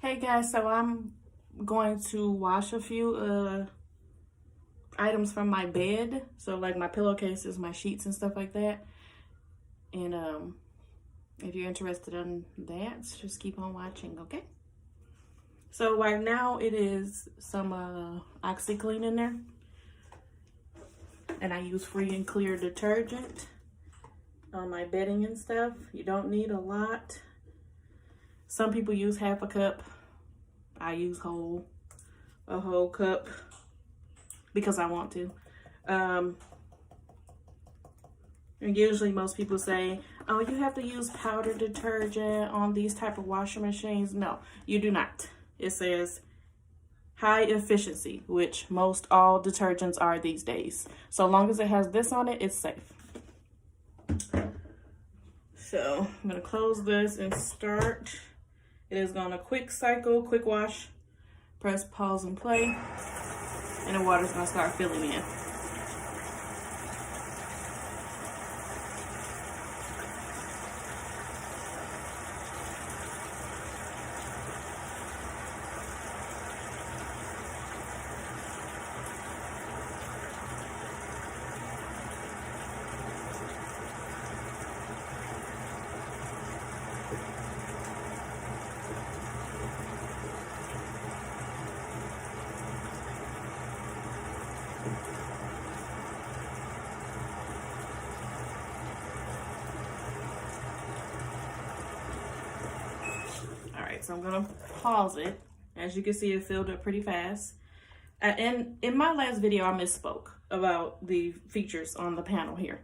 Hey guys, so I'm going to wash a few items from my bed. So like my pillowcases, my sheets and stuff like that. And if you're interested in that, just keep on watching, okay? So right now it is some OxyClean in there. And I use free and clear detergent on my bedding and stuff. You don't need a lot. Some people use half a cup. I use a whole cup because I want to. And usually most people say, oh, you have to use powder detergent on these type of washing machines. No, you do not. It says high efficiency, which most all detergents are these days. So long as it has this on it, it's safe. So I'm gonna close this and start. It is gonna quick cycle, quick wash, press pause and play, and the water's gonna start filling in. So I'm gonna pause it. As you can see, it filled up pretty fast. And in my last video, I misspoke about the features on the panel here.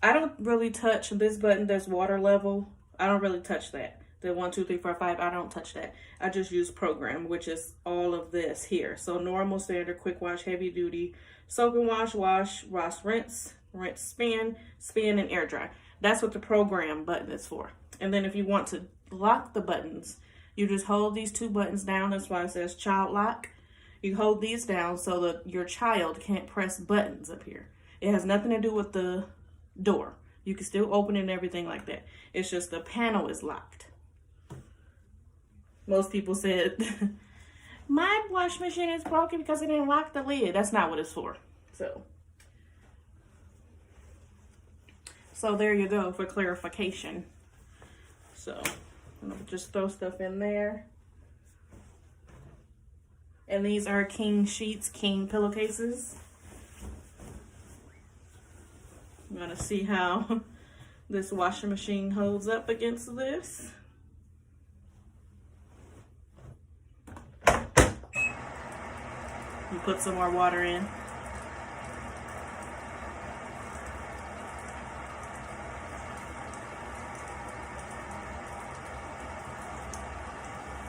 I don't really touch this button. There's water level. I don't really touch that. The 1, 2, 3, 4, 5, I don't touch that. I just use program, which is all of this here. So normal, standard, quick wash, heavy duty, soak and wash, wash, rinse, spin, and air dry. That's what the program button is for. And then if you want to lock the buttons, you just hold these two buttons down. That's why it says child lock. You hold these down so that your child can't press buttons up here. It has nothing to do with the door. You can still open it and everything like that. It's just the panel is locked. Most people said, my wash machine is broken because it didn't lock the lid. That's not what it's for. So there you go for clarification. So I'm gonna just throw stuff in there. And these are king sheets, king pillowcases. I'm gonna see how this washing machine holds up against this. You put some more water in.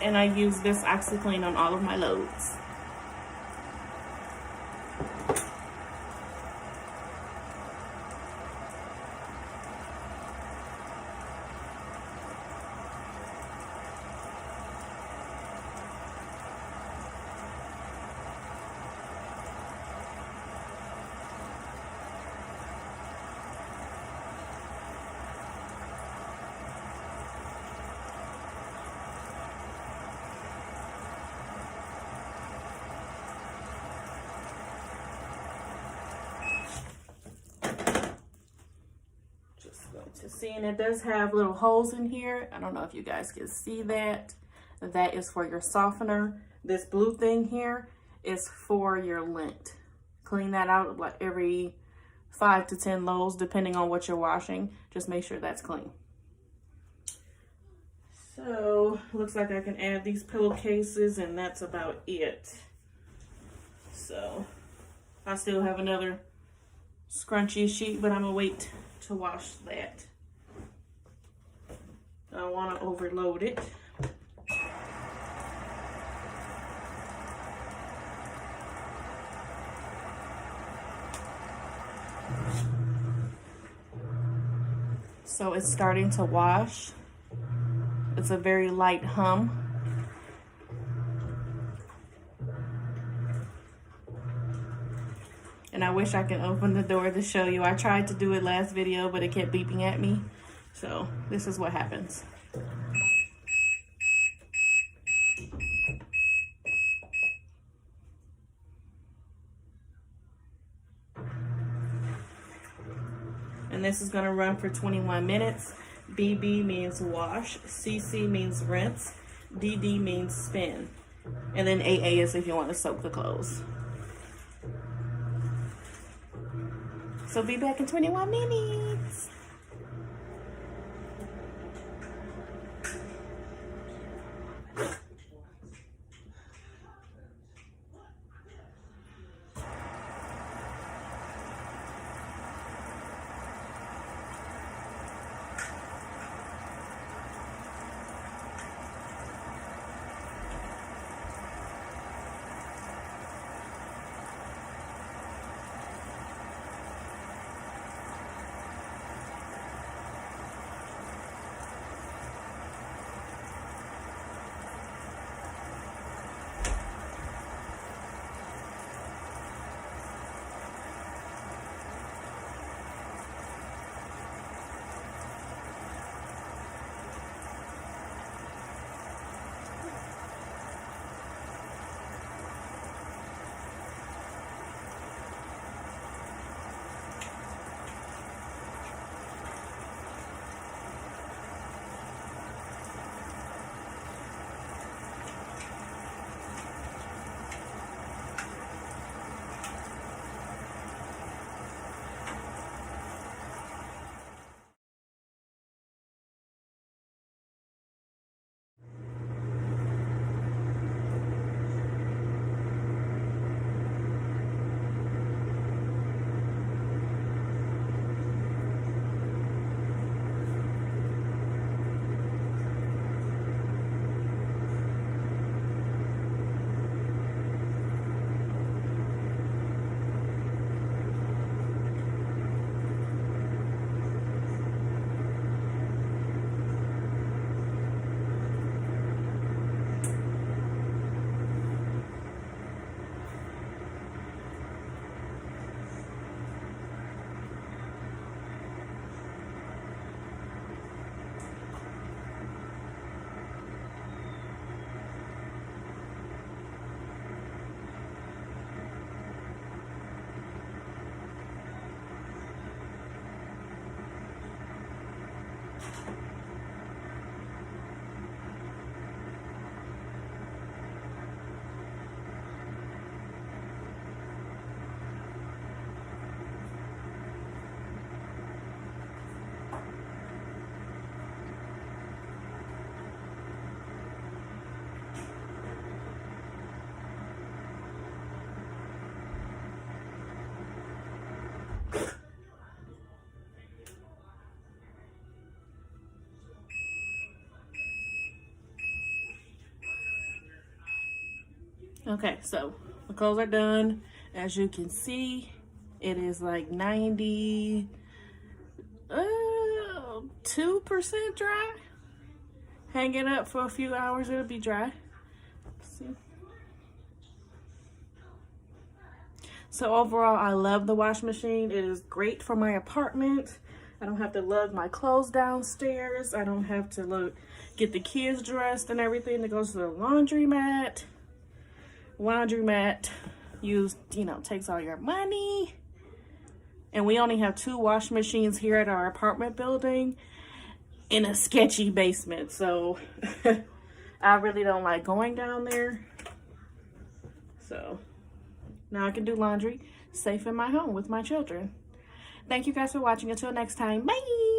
And I use this OxyClean on all of my loads. To see, and it does have little holes in here. I don't know if you guys can see that. That is for your softener. This blue thing here is for your lint. Clean that out like every 5 to 10 loads, depending on what you're washing. Just make sure that's clean. So looks like I can add these pillowcases, and that's about it. So I still have another scrunchy sheet, but I'm gonna wait to wash that. I don't want to overload it. So it's starting to wash. It's a very light hum. And I wish I could open the door to show you. I tried to do it last video, but it kept beeping at me. So this is what happens. and this is going to run for 21 minutes. BB means wash, CC means rinse, DD means spin, and then AA is if you want to soak the clothes. So be back in 21 minutes. Okay, so the clothes are done. As you can see, it is like 92% dry. Hang it up for a few hours, it'll be dry. See? So overall, I love the wash machine. It is great for my apartment. I don't have to lug my clothes downstairs. I don't have to get the kids dressed and everything that goes to the laundromat. Laundromat takes all your money. And we only have 2 wash machines here at our apartment building in a sketchy basement. So I really don't like going down there. So now I can do laundry safe in my home with my children. Thank you guys for watching. Until next time, bye.